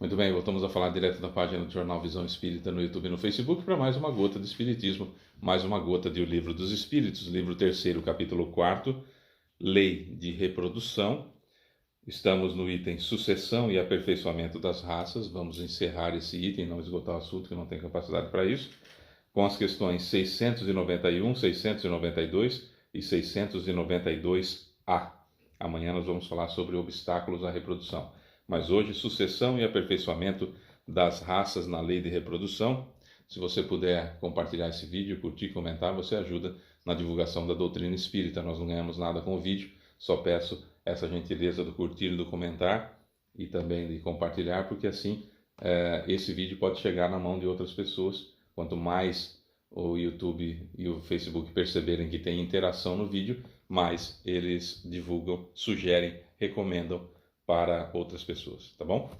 Muito bem, voltamos a falar direto da página do Jornal Visão Espírita no YouTube e no Facebook para mais uma gota de Espiritismo, mais uma gota de O Livro dos Espíritos, livro terceiro, capítulo 4, Lei de Reprodução. Estamos no item Sucessão e Aperfeiçoamento das Raças. Vamos encerrar esse item, não esgotar o assunto, que não tem capacidade para isso, com as questões 691, 692 e 692A. Amanhã nós vamos falar sobre obstáculos à reprodução. Mas hoje, sucessão e aperfeiçoamento das raças na lei de reprodução. Se você puder compartilhar esse vídeo, curtir, comentar, você ajuda na divulgação da doutrina espírita. Nós não ganhamos nada com o vídeo, só peço essa gentileza do curtir, do comentar e também de compartilhar, porque assim esse vídeo pode chegar na mão de outras pessoas. Quanto mais o YouTube e o Facebook perceberem que tem interação no vídeo, mais eles divulgam, sugerem, recomendam para outras pessoas, tá bom?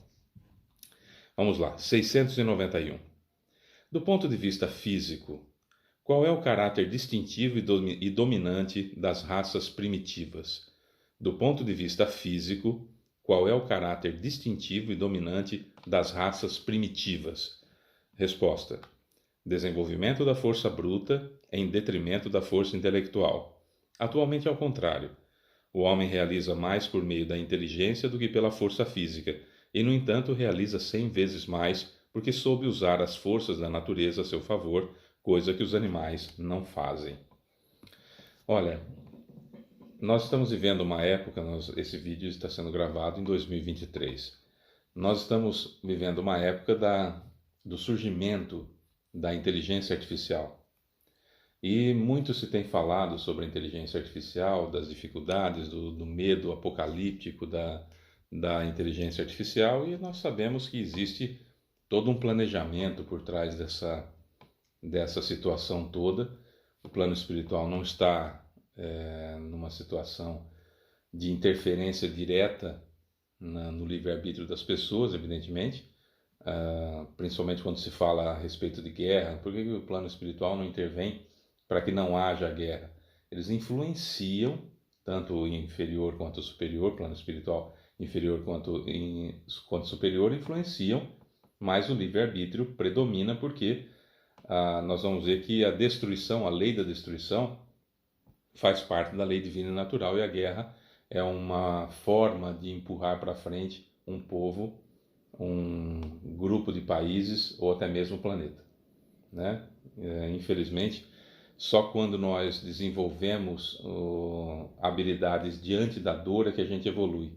Vamos lá, 691. Do ponto de vista físico, qual é o caráter distintivo e dominante das raças primitivas? Do ponto de vista físico, qual é o caráter distintivo e dominante das raças primitivas? Resposta: desenvolvimento da força bruta em detrimento da força intelectual. Atualmente é o contrário. O homem realiza mais por meio da inteligência do que pela força física, e, no entanto, realiza 100 vezes mais porque soube usar as forças da natureza a seu favor, coisa que os animais não fazem. Olha, nós estamos vivendo uma época, esse vídeo está sendo gravado em 2023. Nós estamos vivendo uma época do surgimento da inteligência artificial. E muito se tem falado sobre a inteligência artificial, das dificuldades, do medo apocalíptico da inteligência artificial, e nós sabemos que existe todo um planejamento por trás dessa situação toda. O plano espiritual não está numa situação de interferência direta no livre-arbítrio das pessoas, evidentemente, principalmente quando se fala a respeito de guerra. Por que o plano espiritual não intervém para que não haja guerra? Eles influenciam, tanto o inferior quanto o superior, plano espiritual inferior quanto superior, influenciam, mas o livre-arbítrio predomina, porque nós vamos ver que a destruição, a lei da destruição, faz parte da lei divina e natural, e a guerra é uma forma de empurrar para frente um povo, um grupo de países ou até mesmo o planeta, né? Infelizmente, só quando nós desenvolvemos habilidades diante da dor é que a gente evolui.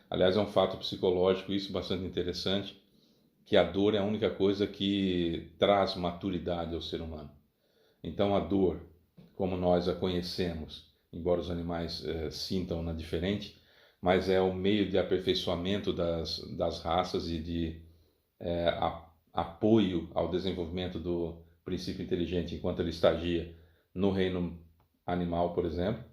Aliás, é um fato psicológico isso bastante interessante, que a dor é a única coisa que traz maturidade ao ser humano. Então a dor, como nós a conhecemos, embora os animais sintam-na diferente, mas é o meio de aperfeiçoamento das raças e de apoio ao desenvolvimento do princípio inteligente enquanto ele estagia no reino animal, por exemplo.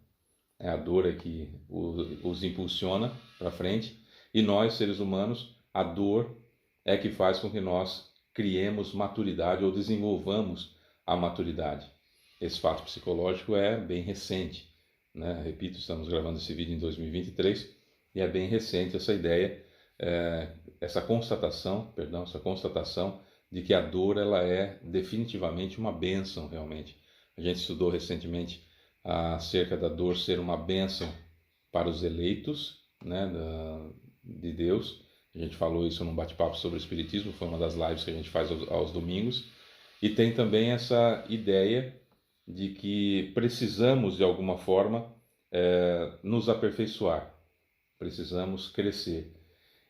A dor é que os impulsiona para frente, e nós, seres humanos, a dor é que faz com que nós criemos maturidade ou desenvolvamos a maturidade. Esse fato psicológico é bem recente, né? Repito, estamos gravando esse vídeo em 2023 e é bem recente essa ideia, essa constatação de que a dor ela é definitivamente uma bênção, realmente. A gente estudou recentemente acerca da dor ser uma bênção para os eleitos, né, de Deus. A gente falou isso num bate-papo sobre o Espiritismo, foi uma das lives que a gente faz aos domingos. E tem também essa ideia de que precisamos, de alguma forma, nos aperfeiçoar, precisamos crescer.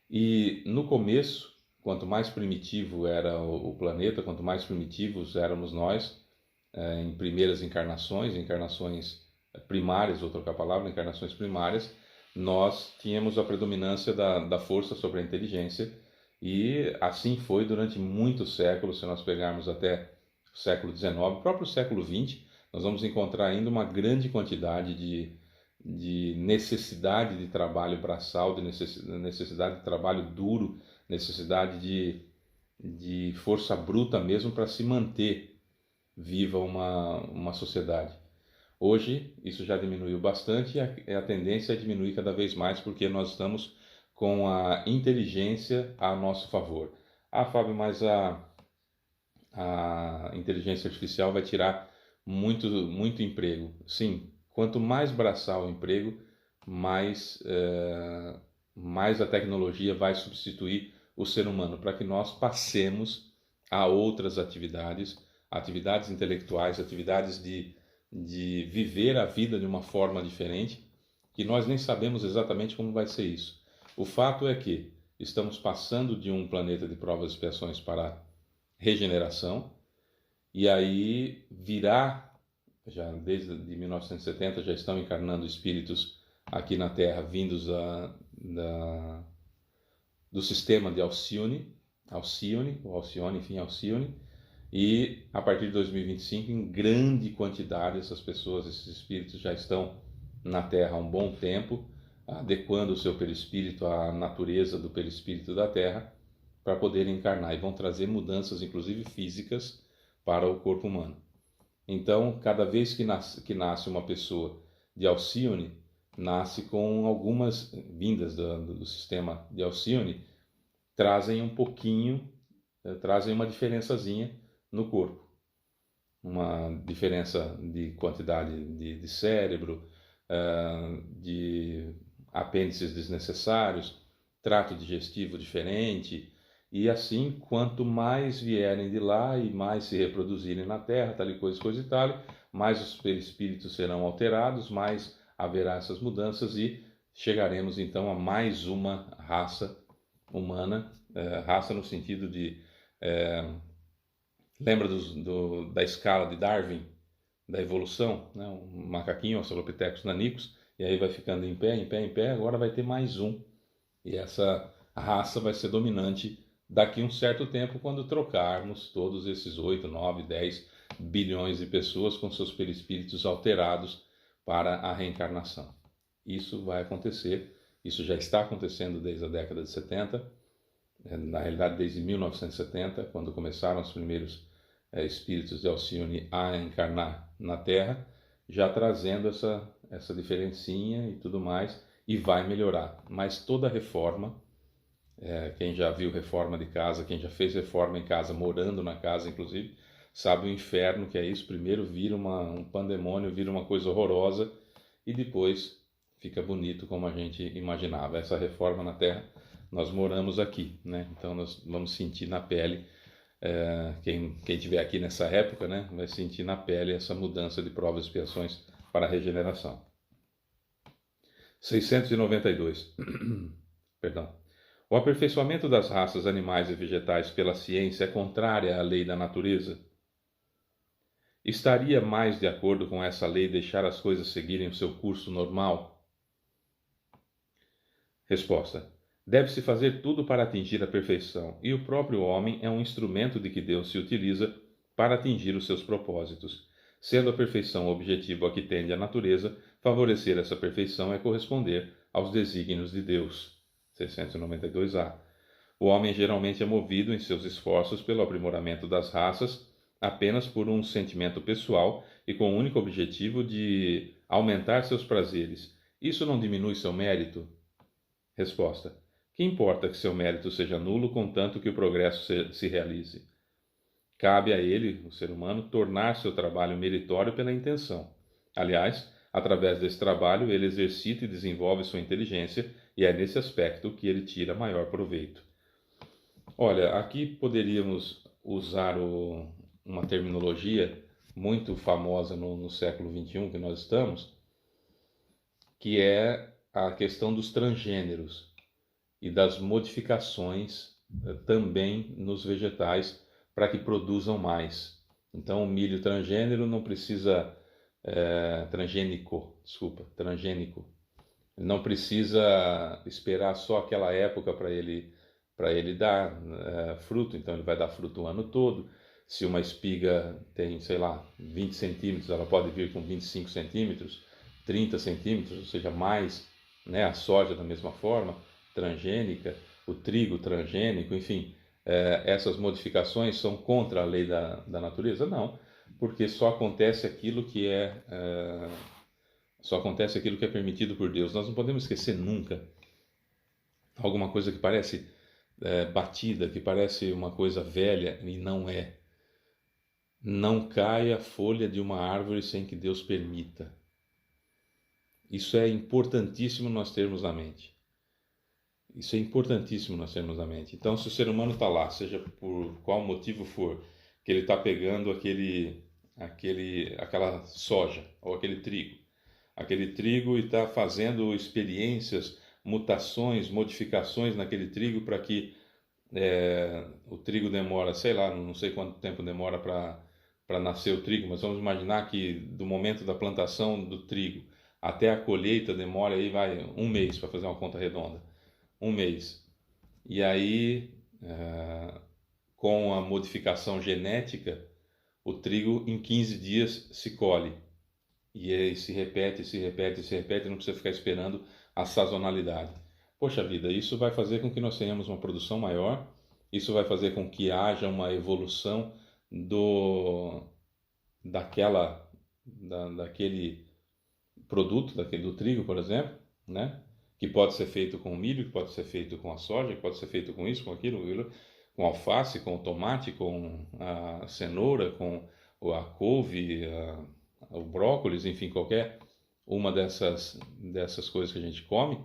E no começo, quanto mais primitivo era o planeta, quanto mais primitivos éramos nós, em primeiras encarnações primárias, vou trocar a palavra, encarnações primárias, nós tínhamos a predominância da força sobre a inteligência, e assim foi durante muitos séculos. Se nós pegarmos até o século XIX, o próprio século XX, nós vamos encontrar ainda uma grande quantidade de necessidade de trabalho braçal, de necessidade de trabalho duro, necessidade de força bruta mesmo para se manter viva uma sociedade. Hoje, isso já diminuiu bastante, e a tendência é diminuir cada vez mais, porque nós estamos com a inteligência a nosso favor. Ah, Fábio, mas a inteligência artificial vai tirar muito emprego. Sim, quanto mais braçal o emprego, mais a tecnologia vai substituir o ser humano, para que nós passemos a outras atividades, atividades intelectuais, atividades de viver a vida de uma forma diferente, que nós nem sabemos exatamente como vai ser isso. O fato é que estamos passando de um planeta de provas e expiações para regeneração, e aí virá, já desde 1970 já estão encarnando espíritos aqui na Terra, vindos do sistema de Alcione, e a partir de 2025, em grande quantidade, essas pessoas, esses espíritos já estão na Terra há um bom tempo, adequando o seu perispírito à natureza do perispírito da Terra, para poderem encarnar, e vão trazer mudanças, inclusive físicas, para o corpo humano. Então, cada vez que nasce uma pessoa de Alcione, nasce com algumas vindas do sistema de Alcione, trazem um pouquinho, trazem uma diferençazinha no corpo. Uma diferença de quantidade de cérebro, de apêndices desnecessários, trato digestivo diferente, e assim, quanto mais vierem de lá e mais se reproduzirem na Terra, tal e coisa e tal, mais os perispíritos serão alterados, mais haverá essas mudanças e chegaremos então a mais uma raça humana, raça no sentido de... lembra da escala de Darwin, da evolução, né? Um macaquinho, Australopithecus nanicus, e aí vai ficando em pé, agora vai ter mais um. E essa raça vai ser dominante daqui a um certo tempo, quando trocarmos todos esses 8, 9, 10 bilhões de pessoas com seus perispíritos alterados para a reencarnação. Isso vai acontecer, isso já está acontecendo desde a década de 70, na realidade desde 1970, quando começaram os primeiros espíritos de Alcione a encarnar na Terra, já trazendo essa diferencinha e tudo mais, e vai melhorar. Mas toda reforma, quem já viu reforma de casa, quem já fez reforma em casa, morando na casa inclusive, sabe o inferno que é isso. Primeiro vira um pandemônio, vira uma coisa horrorosa, e depois fica bonito como a gente imaginava. Essa reforma na Terra, nós moramos aqui, né? Então nós vamos sentir na pele, quem estiver aqui nessa época, né, vai sentir na pele essa mudança de provas e expiações para a regeneração. 692. Perdão. O aperfeiçoamento das raças animais e vegetais pela ciência é contrária à lei da natureza? Estaria mais de acordo com essa lei deixar as coisas seguirem o seu curso normal? Resposta. Deve-se fazer tudo para atingir a perfeição, e o próprio homem é um instrumento de que Deus se utiliza para atingir os seus propósitos. Sendo a perfeição o objetivo a que tende a natureza, favorecer essa perfeição é corresponder aos desígnios de Deus. 692a. O homem geralmente é movido em seus esforços pelo aprimoramento das raças apenas por um sentimento pessoal e com o único objetivo de aumentar seus prazeres. Isso não diminui seu mérito? Resposta. Que importa que seu mérito seja nulo, contanto que o progresso se realize? Cabe a ele, o ser humano, tornar seu trabalho meritório pela intenção. Aliás, através desse trabalho, ele exercita e desenvolve sua inteligência, e é nesse aspecto que ele tira maior proveito. Olha, aqui poderíamos usar uma terminologia muito famosa no século XXI que nós estamos, que é a questão dos transgêneros e das modificações também nos vegetais para que produzam mais. Então, o milho transgênero não precisa... transgênico. Não precisa esperar só aquela época para ele dar fruto, então ele vai dar fruto o ano todo. Se uma espiga tem, sei lá, 20 centímetros, ela pode vir com 25 centímetros, 30 centímetros, ou seja, mais, né? A soja da mesma forma, transgênica, o trigo transgênico, enfim, essas modificações são contra a lei da natureza? Não, porque só acontece aquilo que é permitido por Deus. Nós não podemos esquecer nunca alguma coisa que parece batida, que parece uma coisa velha e não é. Não cai a folha de uma árvore sem que Deus permita. Isso é importantíssimo nós termos na mente. Isso é importantíssimo nós termos na mente. Então, se o ser humano está lá, seja por qual motivo for, que ele está pegando aquela soja ou aquele trigo e está fazendo experiências, mutações, modificações naquele trigo para que o trigo demora, sei lá, não sei quanto tempo demora para nascer o trigo, mas vamos imaginar que do momento da plantação do trigo até a colheita demora aí vai um mês, para fazer uma conta redonda, um mês. E aí, com a modificação genética, o trigo em 15 dias se colhe. E aí se repete, se repete, se repete, não precisa ficar esperando a sazonalidade. Poxa vida, isso vai fazer com que nós tenhamos uma produção maior, isso vai fazer com que haja uma evolução daquele produto, do trigo, por exemplo, né? Que pode ser feito com milho, que pode ser feito com a soja, que pode ser feito com isso, com aquilo, com alface, com tomate, com a cenoura, com a couve, o brócolis, enfim, qualquer uma dessas coisas que a gente come,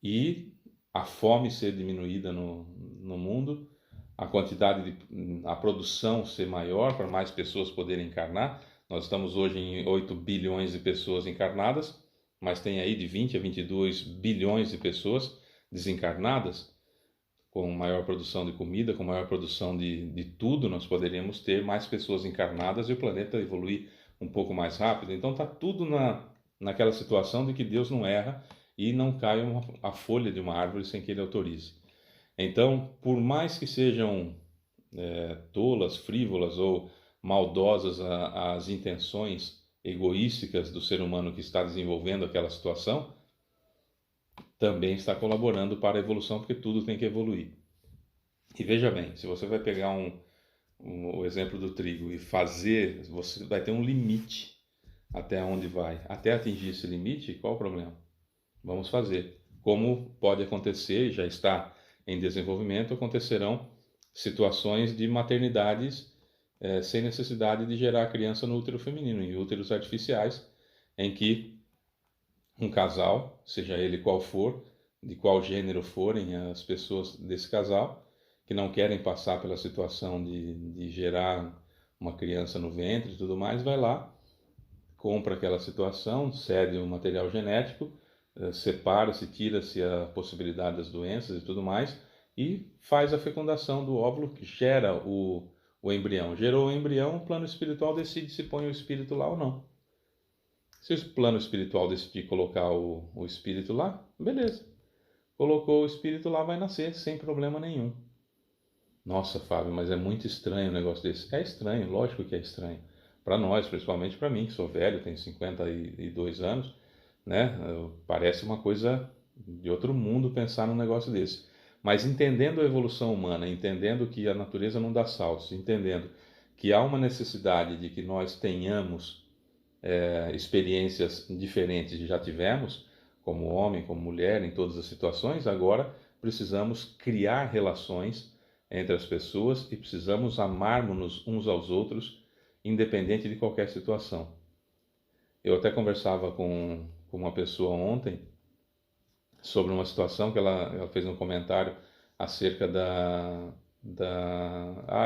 e a fome ser diminuída no mundo, a produção ser maior para mais pessoas poderem encarnar. Nós estamos hoje em 8 bilhões de pessoas encarnadas, mas tem aí de 20 a 22 bilhões de pessoas desencarnadas. Com maior produção de comida, com maior produção de tudo, nós poderíamos ter mais pessoas encarnadas e o planeta evoluir um pouco mais rápido. Então está tudo naquela situação de que Deus não erra e não cai a folha de uma árvore sem que Ele autorize. Então, por mais que sejam tolas, frívolas ou maldosas as intenções egoísticas do ser humano que está desenvolvendo aquela situação, também está colaborando para a evolução, porque tudo tem que evoluir. E veja bem, se você vai pegar o exemplo do trigo e fazer, você vai ter um limite até onde vai. Até atingir esse limite, qual o problema? Vamos fazer. Como pode acontecer, e já está em desenvolvimento, acontecerão situações de maternidades sem necessidade de gerar a criança no útero feminino, em úteros artificiais, em que um casal, seja ele qual for, de qual gênero forem as pessoas desse casal, que não querem passar pela situação de gerar uma criança no ventre e tudo mais, vai lá, compra aquela situação, cede o material genético, separa-se, tira-se a possibilidade das doenças e tudo mais, e faz a fecundação do óvulo, que gera o embrião. Gerou o embrião, o plano espiritual decide se põe o espírito lá ou não. Se o plano espiritual decidir colocar o espírito lá, beleza. Colocou o espírito lá, vai nascer sem problema nenhum. Nossa, Fábio, mas é muito estranho um negócio desse. É estranho, lógico que é estranho. Para nós, principalmente para mim, que sou velho, tenho 52 anos, né? Parece uma coisa de outro mundo pensar num negócio desse. Mas entendendo a evolução humana, entendendo que a natureza não dá saltos, entendendo que há uma necessidade de que nós tenhamos experiências diferentes que já tivemos, como homem, como mulher, em todas as situações, agora precisamos criar relações entre as pessoas e precisamos amarmos-nos uns aos outros, independente de qualquer situação. Eu até conversava com uma pessoa ontem sobre uma situação que ela fez um comentário acerca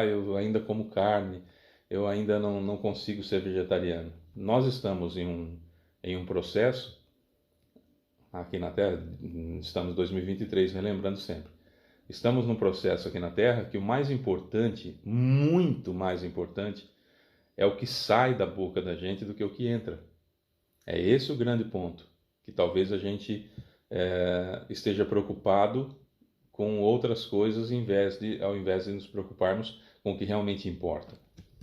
eu ainda como carne, eu ainda não consigo ser vegetariano. Nós estamos em um processo, aqui na Terra, estamos em 2023, relembrando sempre, estamos num processo aqui na Terra que o mais importante, muito mais importante, é o que sai da boca da gente do que o que entra. É esse o grande ponto, que talvez a gente esteja preocupado com outras coisas ao invés de nos preocuparmos com o que realmente importa.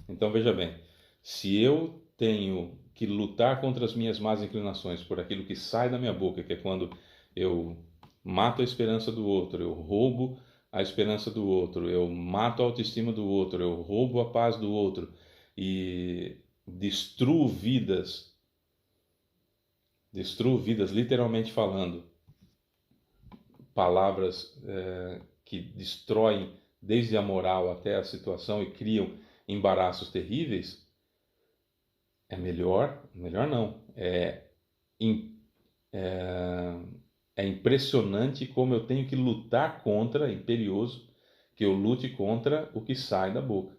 Então veja bem, se eu tenho que lutar contra as minhas más inclinações por aquilo que sai da minha boca, que é quando eu mato a esperança do outro, eu roubo a esperança do outro, eu mato a autoestima do outro, eu roubo a paz do outro e destruo vidas literalmente falando, palavras que destroem desde a moral até a situação e criam embaraços terríveis, é melhor não, é impressionante como eu tenho que lutar contra, é imperioso que eu lute contra o que sai da boca.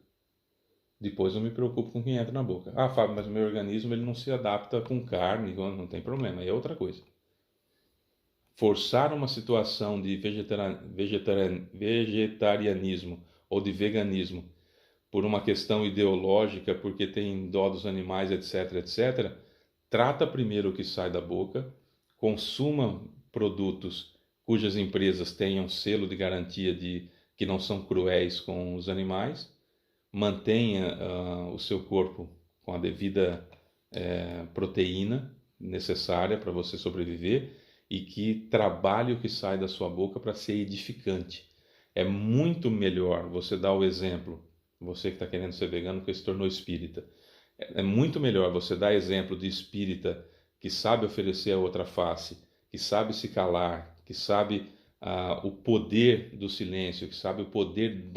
Depois eu me preocupo com o que entra na boca. Ah, Fábio, mas o meu organismo ele não se adapta com carne, não tem problema, aí é outra coisa. Forçar uma situação de vegetarianismo ou de veganismo por uma questão ideológica, porque tem dó dos animais, etc, etc, trata primeiro o que sai da boca, consuma produtos cujas empresas tenham selo de garantia de que não são cruéis com os animais, mantenha o seu corpo com a devida proteína necessária para você sobreviver e que trabalhe o que sai da sua boca para ser edificante. É muito melhor você dar o exemplo, você que está querendo ser vegano porque se tornou espírita, é muito melhor você dar exemplo de espírita que sabe oferecer a outra face, que sabe se calar, que sabe o poder do silêncio, que sabe o poder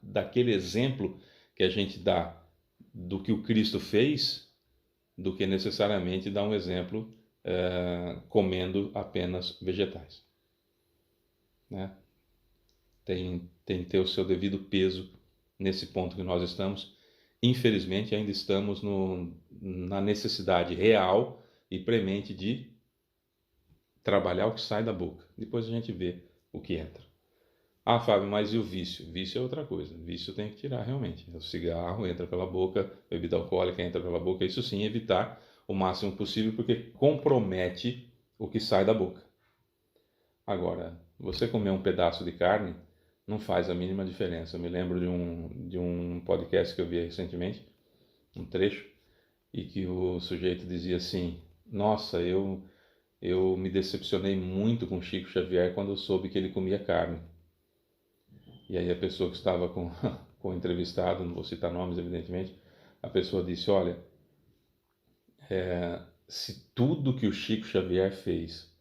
daquele exemplo que a gente dá do que o Cristo fez, do que necessariamente dar um exemplo comendo apenas vegetais. Né? Tem que ter o seu devido peso nesse ponto que nós estamos. Infelizmente, ainda estamos na necessidade real e premente de trabalhar o que sai da boca. Depois a gente vê o que entra. Ah, Fábio, mas e o vício? Vício é outra coisa. Vício tem que tirar realmente. O cigarro entra pela boca, a bebida alcoólica entra pela boca. Isso sim, evitar o máximo possível, porque compromete o que sai da boca. Agora, você comer um pedaço de carne não faz a mínima diferença. Eu me lembro de um podcast que eu vi recentemente, um trecho, e que o sujeito dizia assim: nossa, eu me decepcionei muito com Chico Xavier quando eu soube que ele comia carne. E aí a pessoa que estava com o entrevistado, não vou citar nomes evidentemente, a pessoa disse: olha, se tudo que o Chico Xavier fez,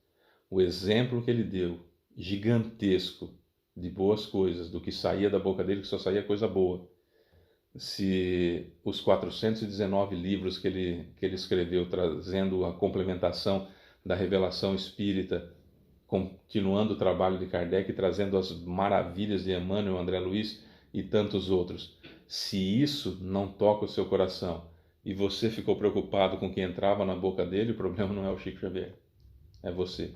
o exemplo que ele deu, gigantesco, de boas coisas, do que saía da boca dele, que só saía coisa boa, se os 419 livros que ele escreveu, trazendo a complementação da revelação espírita, continuando o trabalho de Kardec, trazendo as maravilhas de Emmanuel, André Luiz e tantos outros, se isso não toca o seu coração e você ficou preocupado com o que entrava na boca dele, o problema não é o Chico Xavier, é você.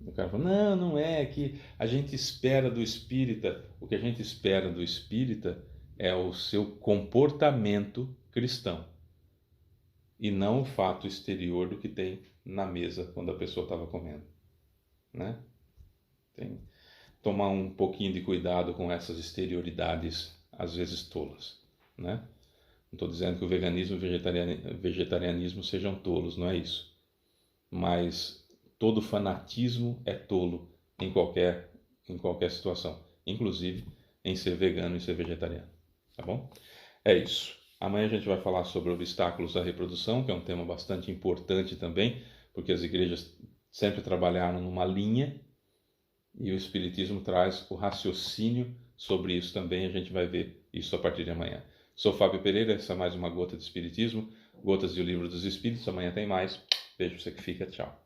O cara fala: não é que a gente espera do espírita. O que a gente espera do espírita é o seu comportamento cristão e não o fato exterior do que tem na mesa quando a pessoa estava comendo, né? Tem que tomar um pouquinho de cuidado com essas exterioridades, às vezes tolas, né? Não estou dizendo que o veganismo e o vegetarianismo sejam tolos, não é isso. Mas todo fanatismo é tolo em qualquer situação, inclusive em ser vegano e ser vegetariano, tá bom? É isso. Amanhã a gente vai falar sobre obstáculos à reprodução, que é um tema bastante importante também, porque as igrejas sempre trabalharam numa linha e o Espiritismo traz o raciocínio sobre isso também. A gente vai ver isso a partir de amanhã. Sou Fábio Pereira, essa é mais uma Gota de Espiritismo, Gotas do Livro dos Espíritos. Amanhã tem mais. Beijo pra você que fica, tchau.